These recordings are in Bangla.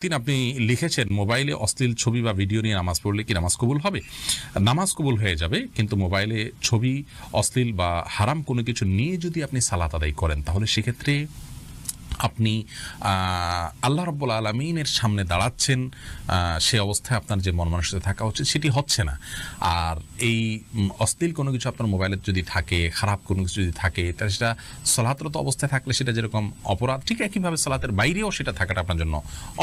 আপনি লিখেছেন মোবাইলে অশ্লীল ছবি বা ভিডিও নিয়ে নামাজ পড়লে কি নামাজ কবুল হবে? নামাজ কবুল হয়ে যাবে, কিন্তু মোবাইলে ছবি, অশ্লীল বা হারাম কোনো কিছু নিয়ে যদি আপনি সালাত আদায় করেন তাহলে সেক্ষেত্রে আপনি আল্লাহ রাব্বুল আলামিনের সামনে দাঁড়াচ্ছেন, সে অবস্থায় আপনার যে মন মানসিকতা থাকা উচিত সেটি হচ্ছে না। আর এই অশ্লীল কোনো কিছু আপনার মোবাইলে যদি থাকে, খারাপ কোনো কিছু যদি থাকে, তাহলে সেটা সালাতরত অবস্থায় থাকলে সেটা যেরকম অপরাধ, ঠিক একইভাবে সালাতের বাইরেও সেটা থাকাটা আপনার জন্য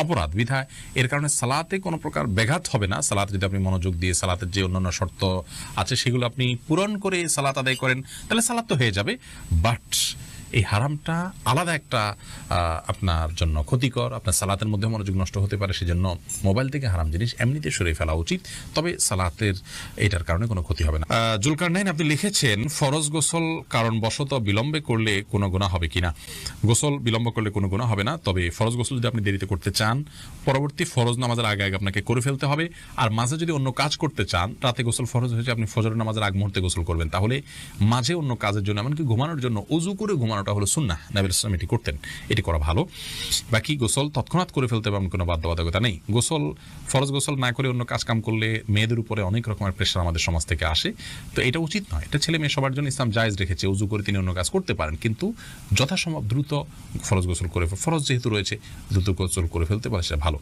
অপরাধ। বিধায় এর কারণে সালাতে কোনো প্রকার ব্যাঘাত হবে না। সালাত যদি আপনি মনোযোগ দিয়ে সালাতের যে অন্যান্য শর্ত আছে সেগুলো আপনি পূরণ করে সালাত আদায় করেন তাহলে সালাত তো হয়ে যাবে। বাট এই হারামটা আলাদা একটা আপনার জন্য ক্ষতিকর, আপনার সালাতের মধ্যে মনোযোগ নষ্ট হতে পারে। সেজন্য মোবাইল থেকে হারাম জিনিস এমনিতে সরিয়ে ফেলা উচিত, তবে সালাতের এটার কারণে কোনো ক্ষতি হবে না। জুলকারনাইন আপনি লিখেছেন ফরজ গোসল কারণবশত বিলম্বে করলে কোনো গুনাহ হবে কিনা? গোসল বিলম্ব করলে কোনো গুনাহ হবে না, তবে ফরজ গোসল যদি আপনি দেরিতে করতে চান, পরবর্তী ফরজ নামাজের আগে আগে আপনাকে করে ফেলতে হবে। আর মাঝে যদি অন্য কাজ করতে চান, রাতে গোসল ফরজ হয়েছে, আপনি ফজর নামাজের আগ মুহূর্তে গোসল করবেন, তাহলে মাঝে অন্য কাজের জন্য এমনকি ঘুমানোর জন্য উযু করে ঘুমানোটা হলো সুন্নাহ। নবী সাল্লাল্লাহু আলাইহি ওয়াসাল্লাম এটি করতেন, এটি করা ভালো। বাকি গোসল তৎক্ষণাৎ করে ফেলতে হবে এমন কোনো বাধ্যবাধকতা নেই। গোসল, ফরজ গোসল না করে অন্য কাজ কাম করলে মেয়েদের উপরে অনেক রকমের প্রেশার আমাদের সমাজ থেকে আসে, তো এটা উচিত নয়। এটা ছেলে মেয়ে সবার জন্য ইসলাম জায়েজ রেখেছে, উযু করে তিনি অন্য কাজ করতে পারেন, কিন্তু যথাসম্ভব দ্রুত ফরজ গোসল করে, ফরজ যেহেতু রয়েছে দ্রুত গোসল করে ফেলতে পারে, সেটা ভালো।